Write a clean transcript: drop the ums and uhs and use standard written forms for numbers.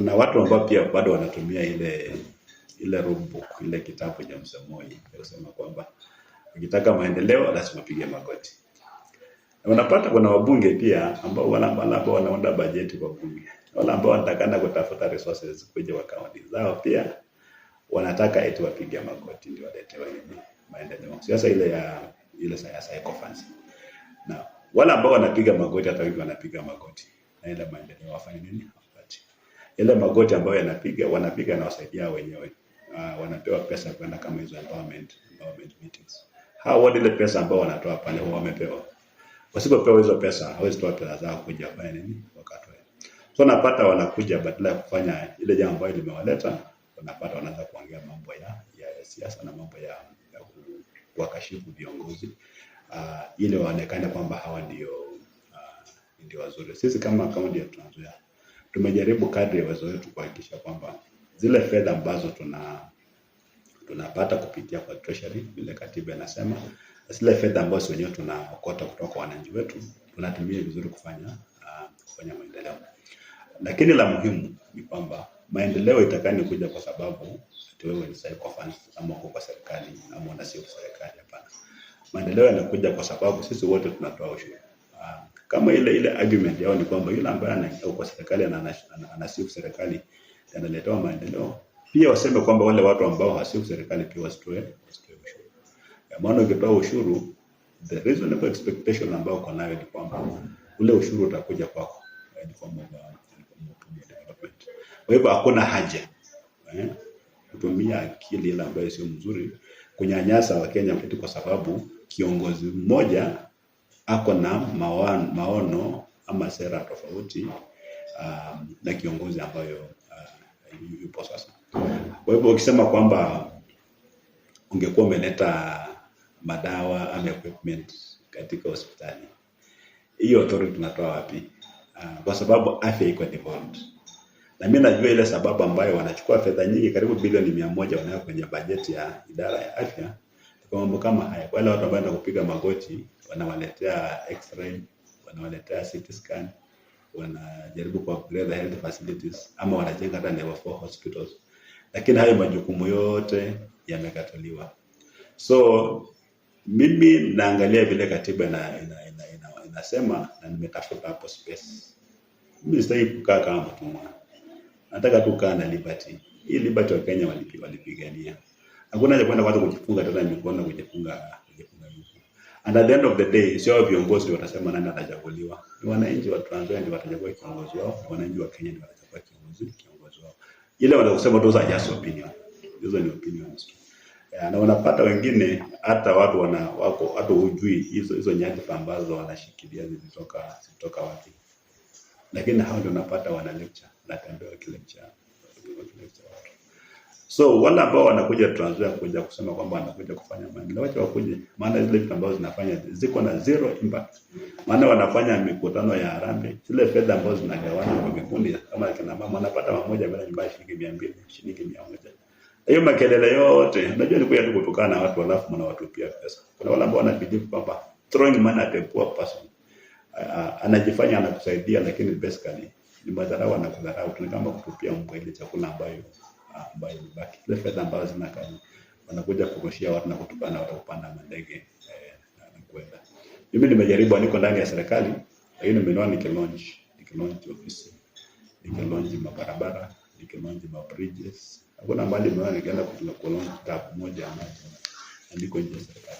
kuna watu ambao pia bado wanatumia ile rule book, ile kitabu cha Msomoi ya kusema kwamba ukitaka maendeleo lazima upige magoti. Na unapata kuna wabunge pia ambao wanaunda bajeti kwa bunge. Wale ambao wanatakana kutafuta resources kwenye akaunti zao pia wanataka eti wapige magoti ndio waletewe maendeleo. Sasa ile sasa iko fancy. Na wale ambao wanapiga magoti hata wengi wanapiga magoti. Na ile maendeleo wafanye nini? Ile magoti ambayo wanapiga na wasaidia wenyewe. Wanapewa pesa kwenda kama hizo empowerment meetings. Hao wale pesa ambao wanatoa pale wamepewa. Wasipopewa hizo pesa, hawezi toa pesa zao kuja fanya nini wakatoe. So napata wanakuja badala ya kufanya ile jambo ambalo limewaleta, wanapata wanaanza kuongea mambo ya siasa na mambo ya kuwakashifu viongozi ili waonekane kwamba hawa ndio wazuri. Sisi kama kaunti ya Trans Nzoia tumejaribu kadri ya uwezo wetu kuhakikisha kwamba zile fedha ambazo tunapata kupitia kwa treasury vile katiba inasema, zile fedha ambazo wenyewe tunaokota kutoka wananchi wetu tunatumia vizuri kufanya maendeleo. Lakini la muhimu ni kwamba maendeleo itakani kuja kwa sababu ati wewe ni sasa kwa fans ama uko kwa serikali ama unasio serikali, hapana. Maendeleo yanakuja kwa sababu sisi wote tunatoa ushuru. Kama ile argument yao ni kwamba yule ambaye anakuwa kwa serikali anasio serikali yanaletea maendeleo, pia waseme kwamba wale watu ambao hasio serikali pia wasitoe ushuru. Maana ukitoa ushuru, the reasonable expectation ambao uko nayo ni kwamba ule ushuru utakuja kwako ni kwa development. Kwa hivyo hakuna haja kutumia akili ile ambayo sio mzuri kunyanyasa Wakenya wetu kwa sababu kiongozi mmoja ako na maono ama sera tofauti na kiongozi ambayo yupo sasa. Kwa hivyo ukisema kwamba ungekuwa umeleta madawa ama equipment katika hospitali, hiyo authority tunatoa wapi? Kwa sababu afya iko devolved. Na mimi najua ile sababu ambayo wanachukua fedha nyingi karibu bilioni 100 wanaweka kwenye bajeti ya idara ya afya kwa mambo kama haya. Wale watu ambao wanaenda kupiga magoti wanawaletea x-ray, wanawaletea CT scan, wanajaribu ku upgrade the health facilities ama wanajenga hata level 4 hospitals. Lakini hayo majukumu yote yamekataliwa. So mimi naangalia vile katiba inasema na nimetafuta hapo space. Mimi sitaki kukaa kama mtumwa. Nataka tu kukaa na liberty. Hii liberty wa Kenya walipigania. Hakuna haja kwenda watu kujifunga tena mikono kujifunga miguu. And at the end of the day, sio viongozi watasema nani atachaguliwa. Ni wananchi wa Trans Nzoia ndio watachagua kiongozi wao, wananchi wa Kenya ndio watachagua kiongozi wao. Ile wanakusema those are just opinion. Hizo ni opinions. Na unapata wengine hata watu wako hata hujui hizo nyadhifa ambazo wanashikilia zilitoka wapi. Lakini hao ndio unapata wana lecture na tembea kile lecture. So wale ambao wanakuja Trans Nzoia kuja kusema kwamba wanakuja kufanya maendeleo, wacha wakuje, maana zile vitu ambazo zinafanya ziko na zero impact. Maana wanafanya mikutano ya harambee, zile fedha ambazo zinagawana kwa vikundi kama kina mama wanapata mmoja bila nyumba shilingi 200, shilingi 100. Hiyo makelele yote, unajua ni kuja tu kutukana na watu alafu mnawatupia pesa. Kuna wale ambao wanabelieve kwamba throwing money at a poor person anajifanya anakusaidia, lakini basically ni madharau na kudharau. Tuna kama kutupia mbwa ile chakula ambayo imebaki. Ile fedha ambazo zinakaa wanakuja kurushia watu na kutukana watu kupanda ndege na kwenda. Mimi nimejaribu, niko ndani ya serikali, lakini nimeona nikilaunch ofisi, nikilaunch mabarabara, nikilaunch bridges. Hakuna mbali nimeona nikaenda kulaunch tap moja na ndiko nje ya serikali.